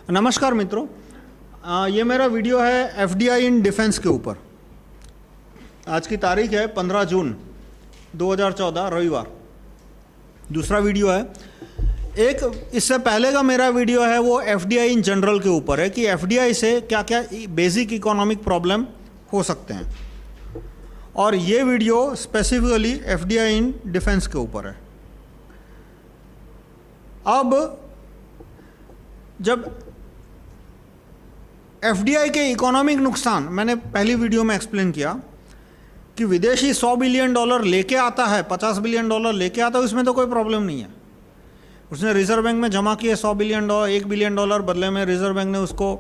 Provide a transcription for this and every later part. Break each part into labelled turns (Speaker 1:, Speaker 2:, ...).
Speaker 1: नमस्कार मित्रों, ये मेरा वीडियो है एफडीआई इन डिफेंस के ऊपर। आज की तारीख है 15 जून 2014 रविवार। दूसरा वीडियो है। एक इससे पहले का मेरा वीडियो है वो एफडीआई इन जनरल के ऊपर है कि एफडीआई से क्या क्या बेसिक इकोनॉमिक प्रॉब्लम हो सकते हैं, और ये video specifically FDI in defence के ऊपर है। अब जब एफडीआई के इकोनॉमिक नुकसान मैंने पहली वीडियो में एक्सप्लेन किया कि विदेशी $100 बिलियन लेके आता है, $50 बिलियन लेके आता है, उसमें तो कोई प्रॉब्लम नहीं है। उसने रिजर्व बैंक में जमा किए $100 बिलियन, $1 बिलियन, बदले में रिजर्व बैंक ने उसको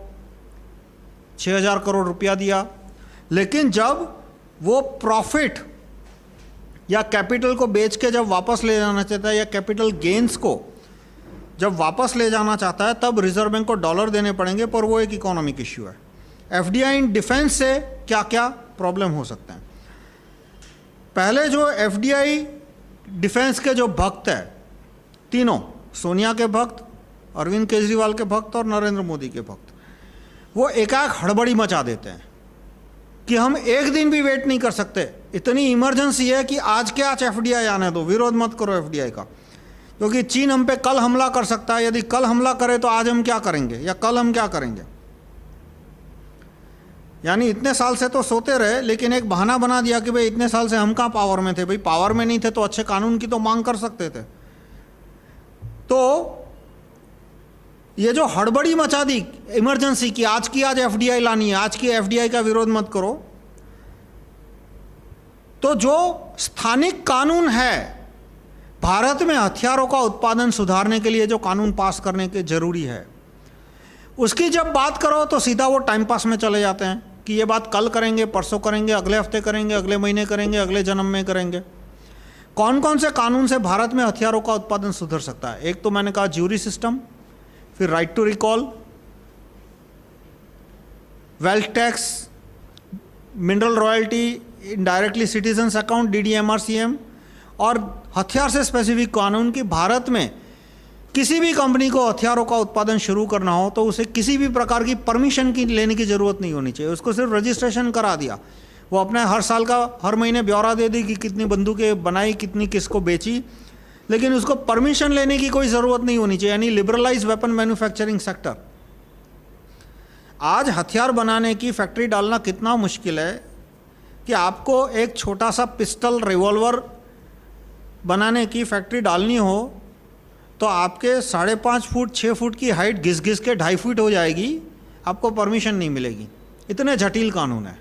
Speaker 1: 6,000 करोड़ रुपया दिया। लेकिन जब वो प्रॉफिट या कैपिटल को बेच के जब वापस ले जाना चाहता है, या कैपिटल गेन्स को जब वापस ले जाना चाहता है, तब रिजर्व बैंक को डॉलर देने पड़ेंगे, पर वो एक इकोनॉमिक इश्यू है। एफडीआई इन डिफेंस से क्या क्या प्रॉब्लम हो सकते हैं। पहले जो एफडीआई डिफेंस के जो भक्त हैं, तीनों, सोनिया के भक्त, अरविंद केजरीवाल के भक्त और नरेंद्र मोदी के भक्त, वो एकाएक हड़बड़ी मचा देते हैं कि हम एक दिन भी वेट नहीं कर सकते, इतनी इमरजेंसी है कि आज के आज एफडीआई आने दो, विरोध मत करो एफडीआई का, क्योंकि चीन हम पे कल हमला कर सकता है। यदि कल हमला करे तो आज हम क्या करेंगे, या कल हम क्या करेंगे। यानी इतने साल से तो सोते रहे, लेकिन एक बहाना बना दिया कि भाई इतने साल से हम कहाँ पावर में थे। भाई पावर में नहीं थे तो अच्छे कानून की तो मांग कर सकते थे। तो ये जो हड़बड़ी मचा दी इमरजेंसी की, आज की आज एफडीआई लानी है, आज की एफडीआई का विरोध मत करो, तो जो स्थानिक कानून है, भारत में हथियारों का उत्पादन सुधारने के लिए जो कानून पास करने के जरूरी है, उसकी जब बात करो तो सीधा वो टाइम पास में चले जाते हैं कि ये बात कल करेंगे, परसों करेंगे, अगले हफ्ते करेंगे, अगले महीने करेंगे, अगले जन्म में करेंगे। कौन कौन से कानून से भारत में हथियारों का उत्पादन सुधर सकता है? एक तो मैंने कहा ज्यूरी सिस्टम, फिर right to recall, wealth tax, mineral royalty, indirectly citizens account, DDMRCM, और हथियार से स्पेसिफिक कानून कि भारत में किसी भी कंपनी को हथियारों का उत्पादन शुरू करना हो तो उसे किसी भी प्रकार की परमिशन की लेने की ज़रूरत नहीं होनी चाहिए। उसको सिर्फ रजिस्ट्रेशन करा दिया, वो अपने हर साल का हर महीने ब्यौरा दे दी कि कितनी बंदूकें बनाई, कितनी किसको बेची, लेकिन उसको परमिशन लेने की कोई ज़रूरत नहीं होनी चाहिए। यानी लिबरलाइज वेपन मैन्युफैक्चरिंग सेक्टर। आज हथियार बनाने की फैक्ट्री डालना कितना मुश्किल है कि आपको एक छोटा सा पिस्टल, रिवॉल्वर बनाने की फैक्ट्री डालनी हो तो आपके 5.5 फुट 6 फुट की हाइट घिस घिस के 2.5 फुट हो जाएगी, आपको परमिशन नहीं मिलेगी। इतने जटिल कानून है,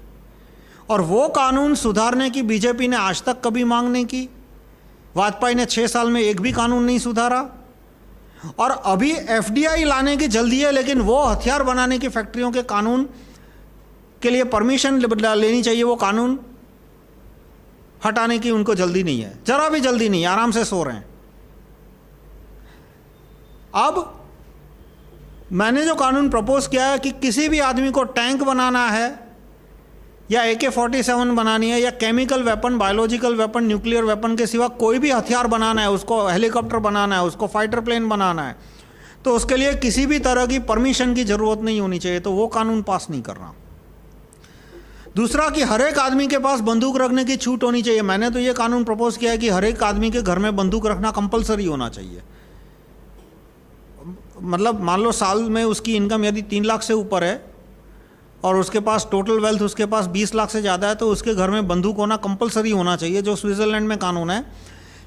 Speaker 1: और वो कानून सुधारने की बीजेपी ने आज तक कभी मांग नहीं की। वाजपेयी ने 6 साल में एक भी कानून नहीं सुधारा, और अभी एफडीआई लाने की जल्दी है, लेकिन वो हथियार बनाने की फैक्ट्रियों के कानून के लिए परमिशन लेनी चाहिए, वो कानून हटाने की उनको जल्दी नहीं है, जरा भी जल्दी नहीं, आराम से सो रहे हैं। अब मैंने जो कानून प्रपोज किया है कि किसी भी आदमी को टैंक बनाना है, या AK-47 बनानी है, या chemical weapon, biological weapon, nuclear weapon के सिवा कोई भी हथियार बनाना है, उसको हेलीकॉप्टर बनाना है, उसको फाइटर प्लेन बनाना है, तो उसके लिए किसी भी तरह की परमिशन की जरूरत नहीं होनी चाहिए। तो वो कानून पास नहीं कर रहा। दूसरा कि हर एक आदमी के पास बंदूक रखने की छूट होनी चाहिए। मैंने तो ये कानून प्रपोज किया है कि हर एक आदमी के घर में बंदूक रखना कंपलसरी होना चाहिए। मतलब मान लो साल में उसकी इनकम यदि 3 लाख से ऊपर है और उसके पास टोटल वेल्थ उसके पास 20 लाख से ज़्यादा है, तो उसके घर में बंदूक होना कंपलसरी होना चाहिए, जो स्विट्ज़रलैंड में कानून है।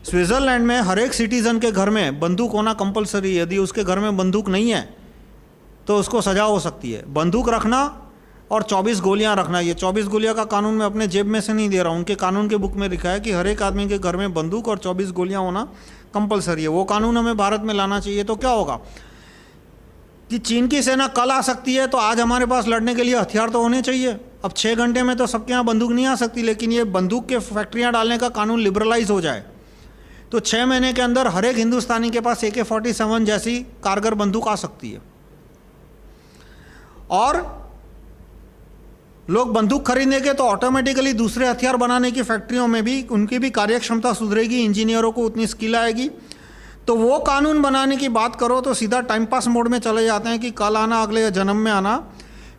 Speaker 1: स्विट्ज़रलैंड में हर एक सिटीज़न के घर में बंदूक होना कंपलसरी है। यदि उसके घर में बंदूक नहीं है तो उसको सजा हो सकती है। बंदूक रखना और 24 गोलियां रखना, ये 24 गोलियां का कानून मैं अपने जेब में से नहीं दे रहा हूँ, उनके कानून के बुक में लिखा है कि हर एक आदमी के घर में बंदूक और 24 गोलियां होना कंपलसरी है। वो कानून हमें भारत में लाना चाहिए। तो क्या होगा कि चीन की सेना कल आ सकती है, तो आज हमारे पास लड़ने के लिए हथियार तो होने चाहिए। अब 6 घंटे में तो सबके यहाँ बंदूक नहीं आ सकती, लेकिन ये बंदूक के फैक्ट्रियाँ डालने का कानून लिबरलाइज हो जाए तो 6 महीने के अंदर हर एक हिंदुस्तानी के पास AK-47 जैसी कारगर बंदूक आ सकती है, और लोग बंदूक खरीदेंगे तो ऑटोमेटिकली दूसरे हथियार बनाने की फैक्ट्रियों में भी उनकी भी कार्यक्षमता सुधरेगी, इंजीनियरों को उतनी स्किल आएगी, तो वो कानून बनाने की बात करो तो सीधा टाइम पास मोड में चले जाते हैं कि कल आना, अगले जन्म में आना।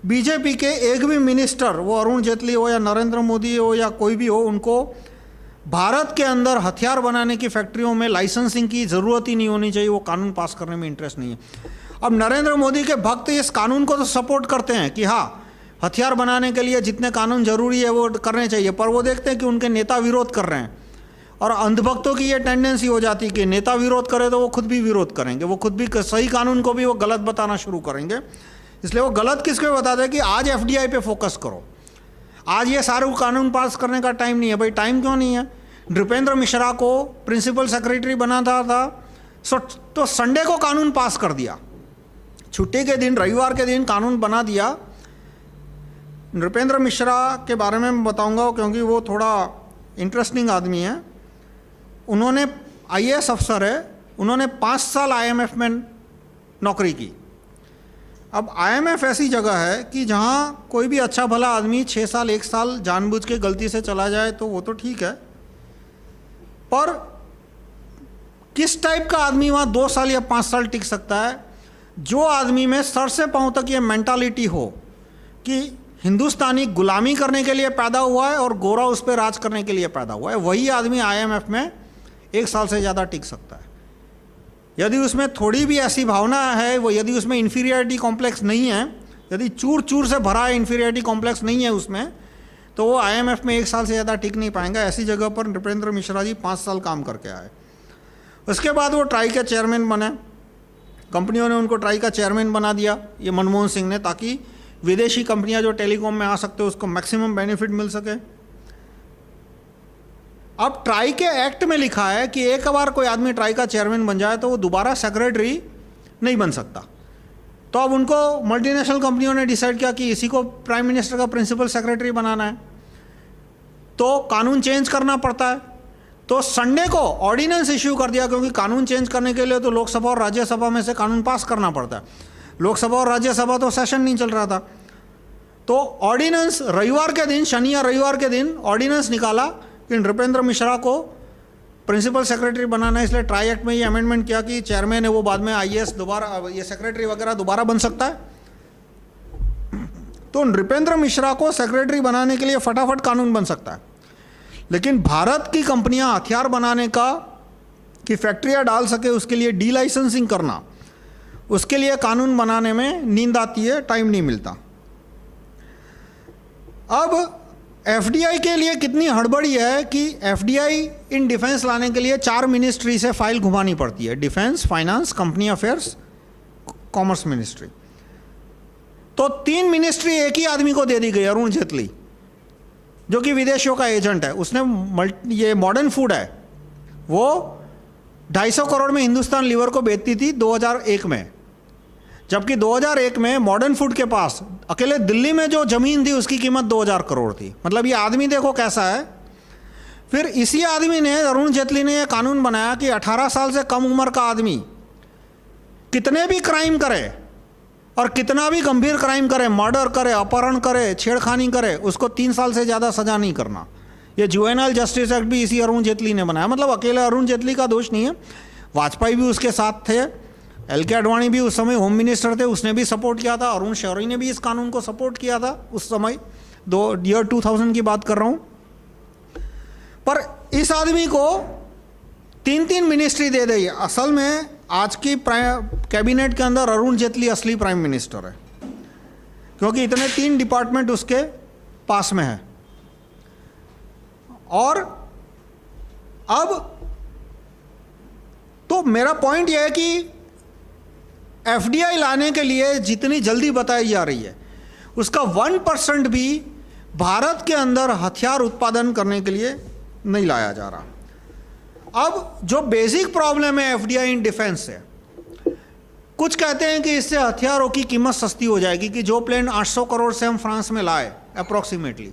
Speaker 1: बीजेपी के एक भी मिनिस्टर, वो अरुण जेटली हो या नरेंद्र मोदी हो या कोई भी हो, उनको भारत के अंदर हथियार बनाने की फैक्ट्रियों में लाइसेंसिंग की ज़रूरत ही नहीं होनी चाहिए, वो कानून पास करने में इंटरेस्ट नहीं है। अब नरेंद्र मोदी के भक्त इस कानून को तो सपोर्ट करते हैं कि हाँ, हथियार बनाने के लिए जितने कानून जरूरी है वो करने चाहिए, पर वो देखते हैं कि उनके नेता विरोध कर रहे हैं। और अंधभक्तों की ये टेंडेंसी हो जाती है कि नेता विरोध करे तो वो खुद भी विरोध करेंगे, वो खुद भी सही कानून को भी वो गलत बताना शुरू करेंगे। इसलिए वो गलत किसको बताते हैं कि आज एफडीआई पे फोकस करो, आज ये सारे कानून पास करने का टाइम नहीं है। भाई टाइम क्यों नहीं है? नृपेंद्र मिश्रा को प्रिंसिपल सेक्रेटरी बनाना था, तो संडे को कानून पास कर दिया, छुट्टी के दिन, रविवार के दिन कानून बना दिया। नृपेंद्र मिश्रा के बारे में बताऊंगा क्योंकि वो थोड़ा इंटरेस्टिंग आदमी है। उन्होंने आईएएस अफसर है, उन्होंने 5 साल आईएमएफ में नौकरी की। अब आईएमएफ ऐसी जगह है कि जहाँ कोई भी अच्छा भला आदमी 6 साल 1 साल जानबूझ के गलती से चला जाए तो वो तो ठीक है, पर किस टाइप का आदमी वहाँ 2 साल या 5 साल टिक सकता है? जो आदमी में सर से पांव तक ये मेंटालिटी हो कि हिंदुस्तानी गुलामी करने के लिए पैदा हुआ है और गोरा उस पर राज करने के लिए पैदा हुआ है, वही आदमी आईएमएफ में 1 साल से ज़्यादा टिक सकता है। यदि उसमें थोड़ी भी ऐसी भावना है, वो यदि उसमें इन्फीरियरिटी कॉम्प्लेक्स नहीं है, यदि चूर चूर से भरा है इन्फीरियरिटी कॉम्प्लेक्स नहीं है उसमें, तो वो आईएमएफ में 1 साल से ज़्यादा टिक नहीं पाएंगा। ऐसी जगह पर नृपेंद्र मिश्रा जी 5 साल काम करके आए। उसके बाद वो ट्राई के चेयरमैन बने, कंपनियों ने उनको ट्राई का चेयरमैन बना दिया, ये मनमोहन सिंह ने, ताकि विदेशी कंपनियां जो टेलीकॉम में आ सकते हो उसको मैक्सिमम बेनिफिट मिल सके। अब ट्राई के एक्ट में लिखा है कि एक बार कोई आदमी ट्राई का चेयरमैन बन जाए तो वो दोबारा सेक्रेटरी नहीं बन सकता। तो अब उनको मल्टीनेशनल कंपनियों ने डिसाइड किया कि इसी को प्राइम मिनिस्टर का प्रिंसिपल सेक्रेटरी बनाना है, तो कानून चेंज करना पड़ता है। तो संडे को ऑर्डिनेंस इश्यू कर दिया, क्योंकि कानून चेंज करने के लिए तो लोकसभा और राज्यसभा में से कानून पास करना पड़ता है। लोकसभा और राज्यसभा तो सेशन नहीं चल रहा था, तो ऑर्डिनेंस रविवार के दिन, शनि या रविवार के दिन ऑर्डिनेंस निकाला कि नृपेंद्र मिश्रा को प्रिंसिपल सेक्रेटरी बनाना है। इसलिए ट्राई एक्ट में ये अमेंडमेंट किया कि चेयरमैन है वो बाद में आईएएस दोबारा, ये सेक्रेटरी वगैरह दोबारा बन सकता है। तो नृपेंद्र मिश्रा को सेक्रेटरी बनाने के लिए फटाफट कानून बन सकता है, लेकिन भारत की कंपनियां हथियार बनाने का कि फैक्ट्रियां डाल सके उसके लिए डी लाइसेंसिंग करना, उसके लिए कानून बनाने में नींद आती है, टाइम नहीं मिलता। अब एफडीआई के लिए कितनी हड़बड़ी है कि एफडीआई इन डिफेंस लाने के लिए 4 मिनिस्ट्री से फाइल घुमानी पड़ती है, defence, finance, company affairs, commerce ministry. तो 3 मिनिस्ट्री एक ही आदमी को दे दी गई, अरुण जेटली, जो कि विदेशियों का एजेंट है। उसने ये मॉडर्न फूड है, वो 250 करोड़ में हिंदुस्तान लीवर को बेचती थी 2001 में, जबकि 2001 में मॉडर्न फूड के पास अकेले दिल्ली में जो ज़मीन थी उसकी कीमत 2000 करोड़ थी। मतलब ये आदमी देखो कैसा है। फिर इसी आदमी ने, अरुण जेटली ने, यह कानून बनाया कि 18 साल से कम उम्र का आदमी कितने भी क्राइम करे और कितना भी गंभीर क्राइम करे, मर्डर करे, अपहरण करे, छेड़खानी करे, उसको 3 साल से ज़्यादा सज़ा नहीं करना। ये जुवेनाइल जस्टिस एक्ट भी इसी अरुण जेटली ने बनाया। मतलब अकेले अरुण जेटली का दोष नहीं है, वाजपेयी भी उसके साथ थे, एल.के. आडवाणी भी उस समय होम मिनिस्टर थे, उसने भी सपोर्ट किया था, अरुण शौरी ने भी इस कानून को सपोर्ट किया था उस समय, ईयर 2000 की बात कर रहा हूँ। पर इस आदमी को 3 मिनिस्ट्री दे दी। असल में आज की कैबिनेट के अंदर अरुण जेटली असली प्राइम मिनिस्टर है, क्योंकि इतने 3 डिपार्टमेंट उसके पास में है। और अब तो मेरा पॉइंट यह है कि एफडीआई लाने के लिए जितनी जल्दी बताई जा रही है, उसका 1% भी भारत के अंदर हथियार उत्पादन करने के लिए नहीं लाया जा रहा। अब जो बेसिक प्रॉब्लम है एफडीआई इन डिफेंस से, कुछ कहते हैं कि इससे हथियारों की कीमत सस्ती हो जाएगी, कि जो प्लेन 800 करोड़ से हम फ्रांस में लाए अप्रॉक्सीमेटली,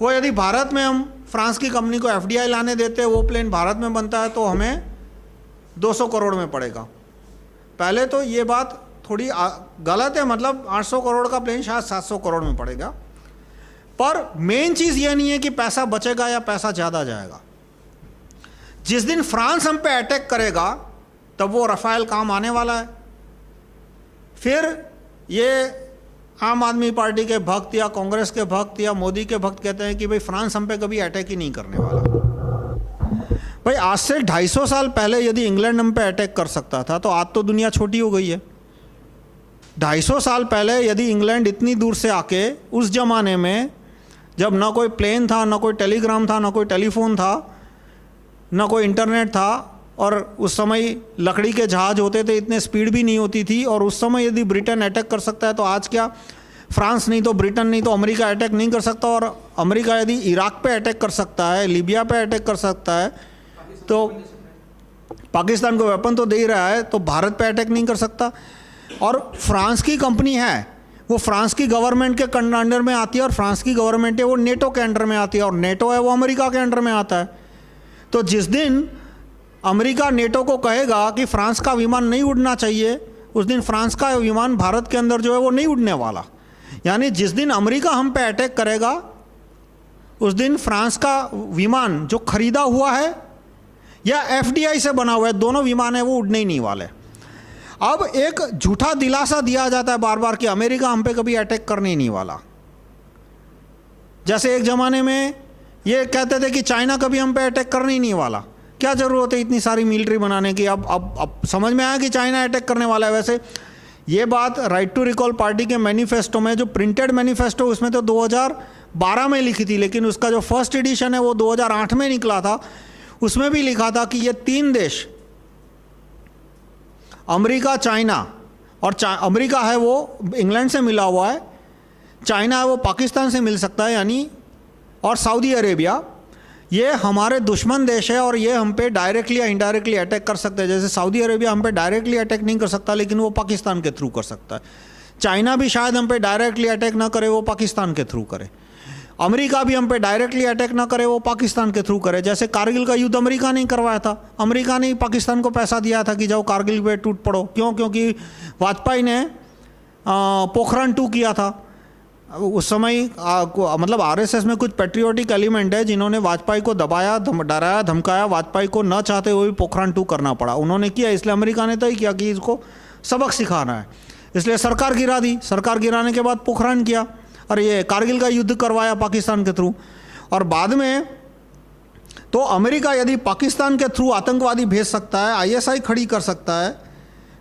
Speaker 1: वो यदि भारत में हम फ्रांस की कंपनी को एफडीआई लाने देते, वो प्लेन भारत में बनता है तो हमें 200 करोड़ में पड़ेगा। पहले तो ये बात थोड़ी गलत है, मतलब 800 करोड़ का प्लेन शायद 700 करोड़ में पड़ेगा। पर मेन चीज़ ये नहीं है कि पैसा बचेगा या पैसा ज़्यादा जाएगा। जिस दिन फ्रांस हम पे अटैक करेगा तब वो रफाल काम आने वाला है। फिर ये आम आदमी पार्टी के भक्त या कांग्रेस के भक्त या मोदी के भक्त कहते हैं कि भाई फ्रांस हम पे कभी अटैक ही नहीं करने वाला। भाई आज से 250 साल पहले यदि इंग्लैंड हम पे अटैक कर सकता था तो आज तो दुनिया छोटी हो गई है। 250 साल पहले यदि इंग्लैंड इतनी दूर से आके, उस जमाने में जब ना कोई प्लेन था, ना कोई टेलीग्राम था, ना कोई टेलीफोन था, ना कोई इंटरनेट था, और उस समय लकड़ी के जहाज होते थे, इतने स्पीड भी नहीं होती थी, और उस समय यदि ब्रिटेन अटैक कर सकता है तो आज क्या फ्रांस नहीं तो ब्रिटेन नहीं तो अमेरिका अटैक नहीं कर सकता? और अमेरिका यदि इराक पे अटैक कर सकता है, लीबिया पे अटैक कर सकता है, तो पाकिस्तान को वेपन तो दे ही रहा है, तो भारत पे अटैक नहीं कर सकता? और फ्रांस की कंपनी है, वो फ्रांस की गवर्नमेंट के अंडर में आती है, और फ्रांस की गवर्नमेंट है वो नेटो के अंडर में आती है, और नेटो है वो अमेरिका के अंडर में आता है। तो जिस दिन अमेरिका नेटो को कहेगा कि फ्रांस का विमान नहीं उड़ना चाहिए, उस दिन फ्रांस का विमान भारत के अंदर जो है वो नहीं उड़ने वाला। यानी जिस दिन अमेरिका हम पे अटैक करेगा उस दिन फ्रांस का विमान जो खरीदा हुआ है या एफडीआई से बना हुआ है, दोनों विमान है वो उड़ने ही नहीं वाले। अब एक झूठा दिलासा दिया जाता है बार बार कि अमेरिका हम पे कभी अटैक करने ही नहीं वाला। जैसे एक ज़माने में ये कहते थे कि चाइना कभी हम पे अटैक करने ही नहीं वाला। क्या ज़रूरत है इतनी सारी मिलिट्री बनाने की? अब समझ में आया कि चाइना अटैक करने वाला है। वैसे ये बात राइट टू रिकॉल पार्टी के मैनिफेस्टो में, जो प्रिंटेड मैनिफेस्टो, उसमें तो 2012 में लिखी थी, लेकिन उसका जो फर्स्ट एडिशन है वो 2008 में निकला था। उसमें भी लिखा था कि ये 3 देश, अमेरिका, चाइना, और अमेरिका है वो इंग्लैंड से मिला हुआ है, चाइना है वो पाकिस्तान से मिल सकता है यानी, और सऊदी अरेबिया, ये हमारे दुश्मन देश है और ये हम पे डायरेक्टली या इनडायरेक्टली अटैक कर सकते हैं। जैसे सऊदी अरेबिया हम पे डायरेक्टली अटैक नहीं कर सकता, लेकिन वो पाकिस्तान के थ्रू कर सकता है। चाइना भी शायद हम पे डायरेक्टली अटैक ना करे, वो पाकिस्तान के थ्रू करे। अमेरिका भी हम पे डायरेक्टली अटैक ना करे, वो पाकिस्तान के थ्रू करे। जैसे कारगिल का युद्ध अमेरिका नहीं करवाया था, अमेरिका ने पाकिस्तान को पैसा दिया था कि जाओ कारगिल पे टूट पड़ो। क्यों? क्योंकि वाजपेयी ने पोखरण 2 किया था। उस समय मतलब आरएसएस में कुछ पेट्रियोटिक एलिमेंट है जिन्होंने वाजपेयी को दबाया, डराया, धमकाया। वाजपेयी को न चाहते हुए भी पोखरण 2 करना पड़ा। उन्होंने किया, इसलिए अमेरिका ने तय किया कि इसको सबक सिखाना है, इसलिए सरकार गिरा दी। सरकार गिराने के बाद पोखरण किया और ये कारगिल का युद्ध करवाया पाकिस्तान के थ्रू। और बाद में तो अमेरिका यदि पाकिस्तान के थ्रू आतंकवादी भेज सकता है, आईएसआई खड़ी कर सकता है,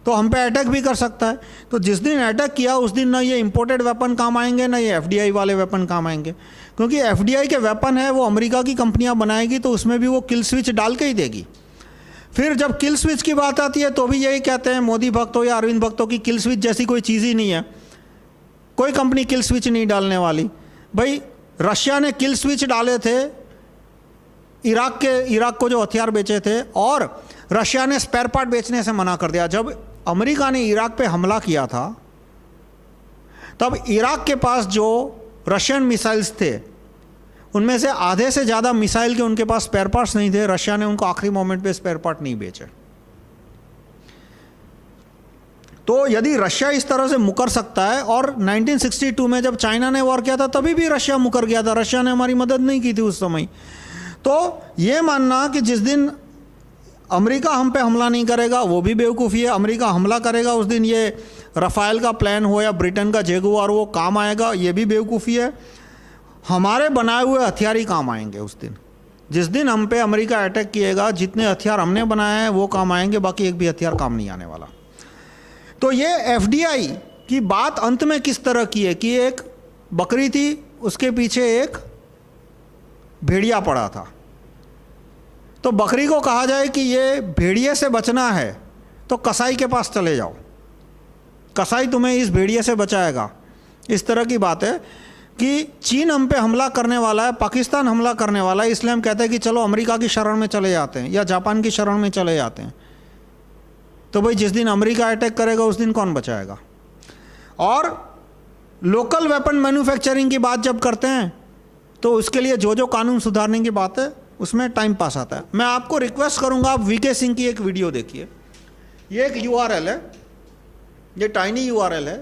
Speaker 1: तो हम पे अटैक भी कर सकता है। तो जिस दिन अटैक किया उस दिन ना ये इंपोर्टेड वेपन काम आएंगे, ना ये एफडीआई वाले वेपन काम आएंगे। क्योंकि एफडीआई के वेपन है वो अमेरिका की कंपनियां बनाएगी, तो उसमें भी वो किल स्विच डाल के ही देगी। फिर जब किल स्विच की बात आती है तो भी यही कहते हैं मोदी भक्तों या अरविंद भक्तों की किल स्विच जैसी कोई चीज़ ही नहीं है, कोई कंपनी किल स्विच नहीं डालने वाली। भाई रशिया ने किल स्विच डाले थे इराक को जो हथियार बेचे थे, और रशिया ने स्पेयर पार्ट बेचने से मना कर दिया। जब अमेरिका ने इराक पे हमला किया था तब इराक के पास जो रशियन मिसाइल्स थे उनमें से आधे से ज़्यादा मिसाइल के उनके पास स्पेयर पार्ट्स नहीं थे। रशिया ने उनको आखिरी मोमेंट पे स्पेयर पार्ट नहीं बेचे। तो यदि रशिया इस तरह से मुकर सकता है, और 1962 में जब चाइना ने वॉर किया था तभी भी रशिया मुकर गया था, रशिया ने हमारी मदद नहीं की थी उस समय। तो ये मानना कि जिस दिन अमेरिका हम पे हमला नहीं करेगा वो भी बेवकूफ़ी है। अमेरिका हमला करेगा उस दिन ये रफाल का प्लान हो या ब्रिटेन का जैगुआर वो काम आएगा, ये भी बेवकूफ़ी है। हमारे बनाए हुए हथियार ही काम आएंगे उस दिन। जिस दिन हम पे अमेरिका अटैक किएगा, जितने हथियार हमने बनाए हैं वो काम आएंगे, बाकी एक भी हथियार काम नहीं आने वाला। तो ये एफडीआई की बात अंत में किस तरह की है कि एक बकरी थी, उसके पीछे एक भेड़िया पड़ा था। तो बकरी को कहा जाए कि ये भेड़िए से बचना है तो कसाई के पास चले जाओ, कसाई तुम्हें इस भेड़िए से बचाएगा। इस तरह की बात है कि चीन हम पे हमला करने वाला है, पाकिस्तान हमला करने वाला है, इसलिए हम कहते हैं कि चलो अमेरिका की शरण में चले जाते हैं या जापान की शरण में चले जाते हैं। तो भाई जिस दिन अमेरिका अटैक करेगा उस दिन कौन बचाएगा? और लोकल वेपन मैन्युफैक्चरिंग की बात जब करते हैं तो उसके लिए जो कानून सुधारने की बात है उसमें टाइम पास आता है। मैं आपको रिक्वेस्ट करूंगा, आप वीके सिंह की एक वीडियो देखिए। ये एक यूआरएल है, ये टाइनी यूआरएल है,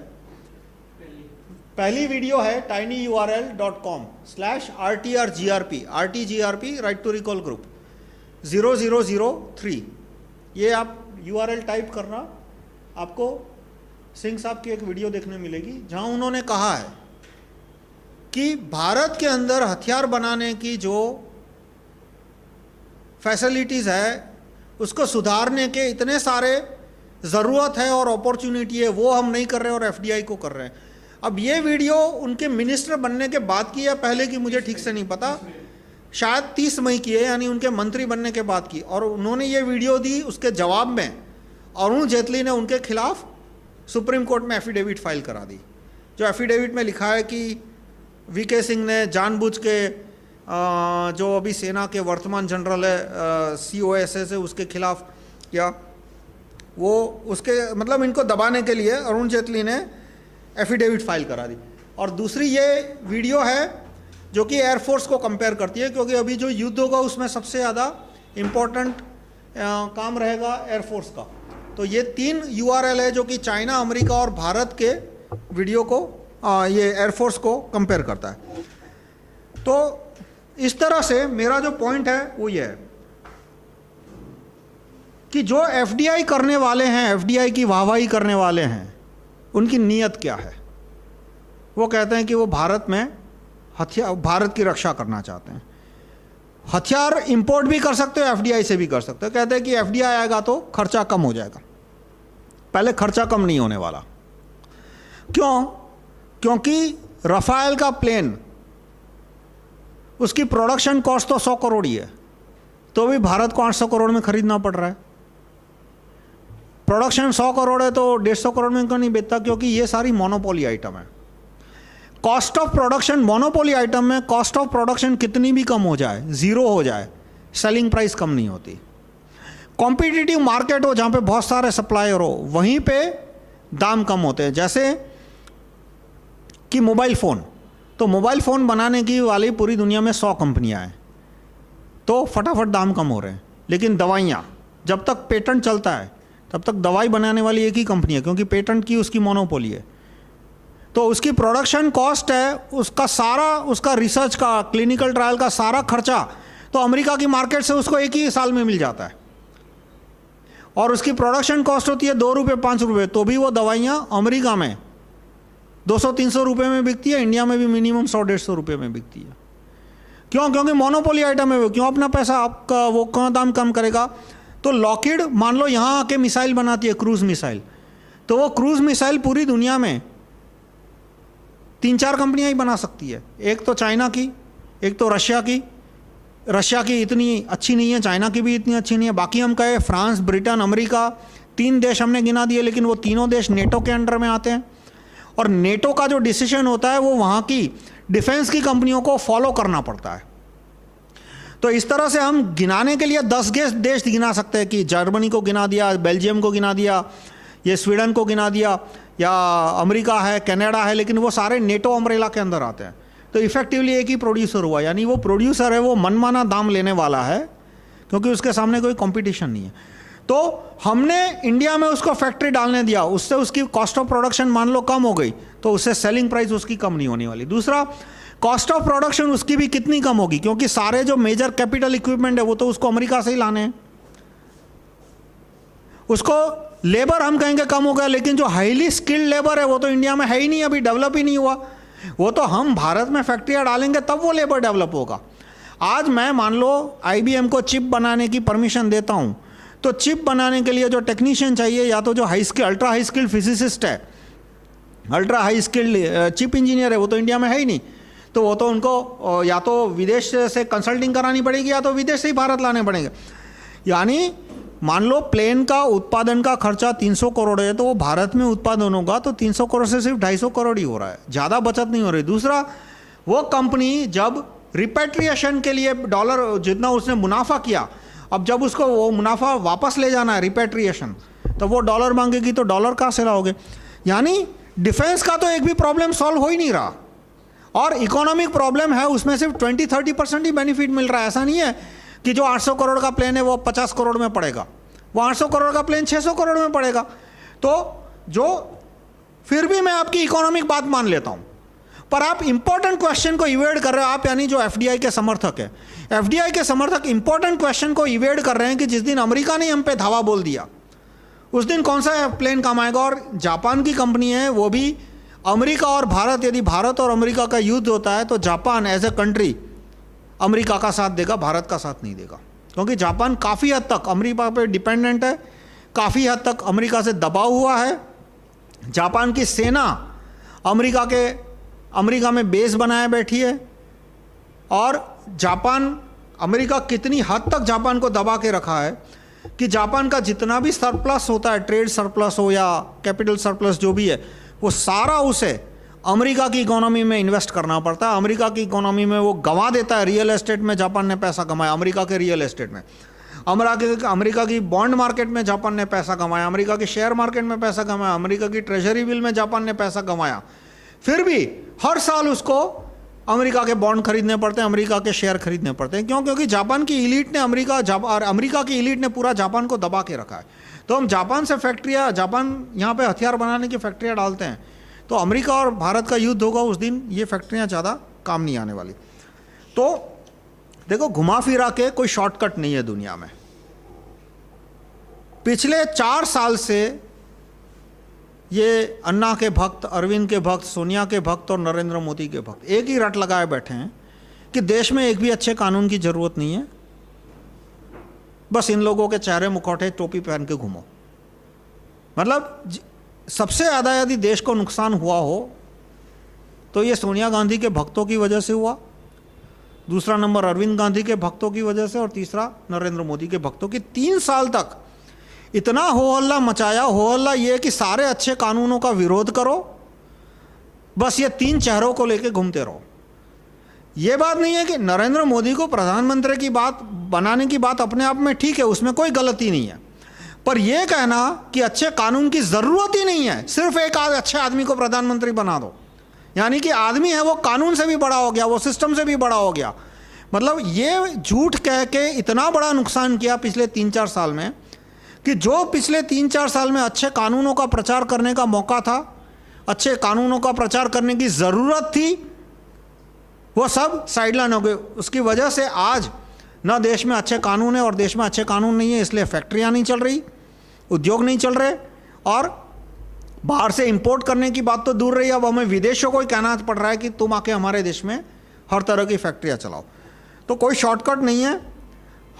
Speaker 1: पहली वीडियो है tinyurl.com/rtrgrp RTGRP right to recall group 0003। ये आप URL टाइप करना, आपको सिंह साहब की एक वीडियो देखने मिलेगी जहां उन्होंने कहा है कि भारत के अंदर हथियार बनाने की जो फैसिलिटीज़ है उसको सुधारने के इतने सारे ज़रूरत है और अपॉर्चुनिटी है, वो हम नहीं कर रहे और FDI को कर रहे हैं। अब ये वीडियो उनके मिनिस्टर बनने के बाद की है, पहले की मुझे ठीक से नहीं पता, शायद 30 मई की है, यानी उनके मंत्री बनने के बाद की। और उन्होंने ये वीडियो दी, उसके जवाब में अरुण जेटली ने उनके खिलाफ सुप्रीम कोर्ट में एफिडेविट फाइल करा दी। जो एफिडेविट में लिखा है कि VK सिंह ने जानबूझ के जो अभी सेना के वर्तमान जनरल है COSS है उसके खिलाफ, या वो उसके मतलब इनको दबाने के लिए अरुण जेटली ने एफिडेविट फाइल करा दी। और दूसरी ये वीडियो है जो कि एयरफोर्स को कंपेयर करती है, क्योंकि अभी जो युद्ध होगा उसमें सबसे ज़्यादा इम्पोर्टेंट काम रहेगा एयरफोर्स का। तो ये 3 URL है जो कि चाइना, अमेरिका और भारत के वीडियो को ये एयरफोर्स को कंपेयर करता है। तो इस तरह से मेरा जो पॉइंट है वो ये है कि जो FDI करने वाले हैं, FDI की वाहवाही करने वाले हैं, उनकी नीयत क्या है। वो कहते हैं कि वो भारत में भारत की रक्षा करना चाहते हैं। हथियार इंपोर्ट भी कर सकते हो, FDI से भी कर सकते हो। कहते हैं कि FDI आएगा तो खर्चा कम हो जाएगा। पहले खर्चा कम नहीं होने वाला। क्यों? क्योंकि राफेल का प्लेन, उसकी प्रोडक्शन कॉस्ट तो 100 करोड़ ही है, तो भी भारत को 800 करोड़ में खरीदना पड़ रहा है। प्रोडक्शन 100 करोड़ है तो 150 करोड़ में क्यों नहीं बेचता? क्योंकि ये सारी मोनोपोली आइटम है। Cost of production, monopoly item में कॉस्ट ऑफ प्रोडक्शन कितनी भी कम हो जाए, जीरो हो जाए, सेलिंग प्राइस कम नहीं होती। कॉम्पिटिटिव मार्केट हो जहाँ पे बहुत सारे सप्लायर हो, वहीं पे दाम कम होते हैं। जैसे कि मोबाइल फ़ोन, तो मोबाइल फ़ोन बनाने की वाली पूरी दुनिया में 100 कंपनियाँ हैं, तो फटाफट दाम कम हो रहे हैं। लेकिन दवाइयाँ, जब तक पेटेंट चलता है तब तक दवाई बनाने वाली एक ही कंपनी है, क्योंकि पेटेंट की उसकी मोनोपोली है। तो उसकी प्रोडक्शन कॉस्ट है, उसका सारा, उसका रिसर्च का, क्लिनिकल ट्रायल का सारा खर्चा तो अमेरिका की मार्केट से उसको एक ही साल में मिल जाता है। और उसकी प्रोडक्शन कॉस्ट होती है 2 रुपये 5 रुपये, तो भी वो दवाइयाँ अमेरिका में 200-300 रुपये में बिकती है, इंडिया में भी मिनिमम 100-150 रुपये में बिकती है। क्यों? क्योंकि मोनोपोली आइटम है वो। क्यों अपना पैसा आपका वो क्यों दाम कम करेगा? तो लॉकहीड मान लो यहाँ आके मिसाइल बनाती है, क्रूज मिसाइल, तो वो क्रूज मिसाइल पूरी दुनिया में 3-4 कंपनियाँ ही बना सकती है। एक तो चाइना की, एक तो रशिया की। रशिया की इतनी अच्छी नहीं है, चाइना की भी इतनी अच्छी नहीं है। बाकी हम कहे फ्रांस, ब्रिटेन, अमेरिका, 3 देश हमने गिना दिए, लेकिन वो तीनों देश नेटो के अंडर में आते हैं। और नेटो का जो डिसीजन होता है वो वहाँ की डिफेंस की कंपनियों को फॉलो करना पड़ता है। तो इस तरह से हम गिनाने के लिए 10 देश गिना सकते हैं कि जर्मनी को गिना दिया, बेल्जियम को गिना दिया, ये स्वीडन को गिना दिया, या अमेरिका है, कनाडा है, लेकिन वो सारे नेटो अम्ब्रेला के अंदर आते हैं। तो इफेक्टिवली एक ही प्रोड्यूसर हुआ, यानी वो प्रोड्यूसर है वो मनमाना दाम लेने वाला है, क्योंकि उसके सामने कोई कंपटीशन नहीं है। तो हमने इंडिया में उसको फैक्ट्री डालने दिया, उससे उसकी कॉस्ट ऑफ प्रोडक्शन मान लो कम हो गई, तो उससे सेलिंग प्राइस उसकी कम नहीं होने वाली। दूसरा, कॉस्ट ऑफ प्रोडक्शन उसकी भी कितनी कम होगी, क्योंकि सारे जो मेजर कैपिटल इक्विपमेंट है वो तो उसको अमेरिका से ही लाने हैं। उसको लेबर हम कहेंगे कम हो गया, लेकिन जो हाईली स्किल्ड लेबर है वो तो इंडिया में है ही नहीं, अभी डेवलप ही नहीं हुआ। वो तो हम भारत में फैक्ट्रियाँ डालेंगे तब वो लेबर डेवलप होगा। आज मैं मान लो IBM को चिप बनाने की परमिशन देता हूँ, तो चिप बनाने के लिए जो टेक्नीशियन चाहिए, या तो जो अल्ट्रा हाई स्किल्ड फिजिसिस्ट है, ultra high skilled chip engineer है, वो तो इंडिया में है ही नहीं। तो वो तो उनको या तो विदेश से कंसल्टिंग करानी पड़ेगी, या तो विदेश से ही भारत लाने पड़ेंगे। यानी मान लो प्लेन का उत्पादन का खर्चा 300 करोड़ है, तो वो भारत में उत्पादन होगा तो 300 करोड़ से सिर्फ 250 करोड़ ही हो रहा है, ज़्यादा बचत नहीं हो रही। दूसरा, वो कंपनी जब रिपेट्रिएशन के लिए डॉलर जितना उसने मुनाफा किया, अब जब उसको वो मुनाफा वापस ले जाना है रिपेट्रिएशन, तो वो डॉलर मांगेगी, तो डॉलर कहाँ से लाओगे? यानी डिफेंस का तो एक भी प्रॉब्लम सॉल्व हो ही नहीं रहा, और इकोनॉमिक प्रॉब्लम है उसमें सिर्फ 20-30% ही बेनिफिट मिल रहा है। ऐसा नहीं है कि जो 800 करोड़ का प्लेन है वो 50 करोड़ में पड़ेगा, वो 800 करोड़ का प्लेन 600 करोड़ में पड़ेगा। तो जो फिर भी मैं आपकी इकोनॉमिक बात मान लेता हूँ, पर आप इंपॉर्टेंट क्वेश्चन को इवेड कर रहे हो। आप यानी जो FDI के समर्थक है, FDI के समर्थक इंपॉर्टेंट क्वेश्चन को इवेड कर रहे हैं कि जिस दिन अमेरिका ने हम पे धावा बोल दिया, उस दिन कौन सा प्लेन काम आएगा? और जापान की कंपनी है, वो भी अमेरिका और भारत, यदि भारत और अमेरिका का युद्ध होता है तो Japan as a country America का साथ देगा, भारत का साथ नहीं देगा, क्योंकि जापान काफ़ी हद तक अमेरिका पे डिपेंडेंट है, काफ़ी हद तक अमेरिका से दबा हुआ है। जापान की सेना अमेरिका में बेस बनाए बैठी है, और जापान, अमेरिका कितनी हद तक जापान को दबा के रखा है कि जापान का जितना भी सरप्लस होता है, ट्रेड सरप्लस हो या कैपिटल सरप्लस जो भी है, वो सारा उसे अमेरिका की इकोनॉमी में इन्वेस्ट करना पड़ता है। अमेरिका की इकोनॉमी में वो गंवा देता है। रियल एस्टेट में जापान ने पैसा कमाया, अमेरिका के रियल एस्टेट में, अमेरिका की बॉन्ड मार्केट में जापान ने पैसा कमाया, अमेरिका के शेयर मार्केट में पैसा कमाया, अमेरिका की ट्रेजरी बिल में जापान ने पैसा कमाया। फिर भी हर साल उसको अमेरिका के बॉन्ड खरीदने पड़ते हैं, अमेरिका के शेयर खरीदने पड़ते हैं। क्यों? क्योंकि जापान की इलीट ने अमेरिका की इलीट ने पूरा जापान को दबा के रखा है। तो हम जापान से फैक्ट्रियाँ, जापान यहाँ पे हथियार बनाने की फैक्ट्रियाँ डालते हैं, तो अमेरिका और भारत का युद्ध होगा उस दिन ये फैक्ट्रियाँ ज़्यादा काम नहीं आने वाली। तो देखो, घुमा फिरा के कोई शॉर्टकट नहीं है दुनिया में। पिछले 4 साल से ये अन्ना के भक्त, अरविंद के भक्त, सोनिया के भक्त और नरेंद्र मोदी के भक्त एक ही रट लगाए बैठे हैं कि देश में एक भी अच्छे कानून की ज़रूरत नहीं है, बस इन लोगों के चेहरे मुखौटे टोपी पहन के घूमो। मतलब सबसे ज़्यादा यदि देश को नुकसान हुआ हो तो ये सोनिया गांधी के भक्तों की वजह से हुआ, दूसरा नंबर अरविंद गांधी के भक्तों की वजह से, और तीसरा नरेंद्र मोदी के भक्तों की। 3 साल तक इतना हो हल्ला मचाया, हो हल्ला ये कि सारे अच्छे कानूनों का विरोध करो, बस ये 3 चेहरों को लेके घूमते रहो। ये बात नहीं है कि नरेंद्र मोदी को प्रधानमंत्री की बात बनाने की बात अपने आप में ठीक है, उसमें कोई गलती नहीं है, पर यह कहना कि अच्छे कानून की ज़रूरत ही नहीं है, सिर्फ एक अच्छे आदमी को प्रधानमंत्री बना दो, यानी कि आदमी है वो कानून से भी बड़ा हो गया, वो सिस्टम से भी बड़ा हो गया। मतलब ये झूठ कह के इतना बड़ा नुकसान किया पिछले 3-4 साल में कि जो पिछले 3-4 साल में अच्छे कानूनों का प्रचार करने का मौका था, अच्छे कानूनों का प्रचार करने की ज़रूरत थी, वो सब साइडलाइन हो गए। उसकी वजह से आज ना देश में अच्छे कानून है और देश में अच्छे कानून नहीं है, इसलिए फैक्ट्रियाँ नहीं चल रही, उद्योग नहीं चल रहे, और बाहर से इंपोर्ट करने की बात तो दूर रही, अब हमें विदेशों को ही कहना पड़ रहा है कि तुम आके हमारे देश में हर तरह की फैक्ट्रियाँ चलाओ। तो कोई शॉर्टकट नहीं है,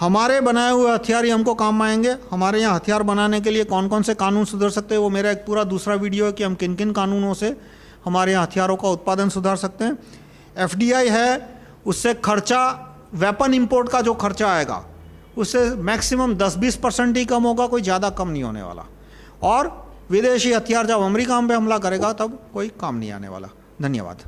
Speaker 1: हमारे बनाए हुए हथियार ही हमको काम आएंगे। हमारे यहाँ हथियार बनाने के लिए कौन कौन से कानून सुधर सकते हैं, वो मेरा एक पूरा दूसरा वीडियो है कि हम किन किन कानूनों से हमारे यहाँ हथियारों का उत्पादन सुधार सकते हैं। FDI है, उससे खर्चा, वेपन इंपोर्ट का जो खर्चा आएगा उससे मैक्सिमम 10-20% ही कम होगा, कोई ज़्यादा कम नहीं होने वाला। और विदेशी हथियार जब अमेरिका हम पे हमला करेगा तब कोई काम नहीं आने वाला। धन्यवाद।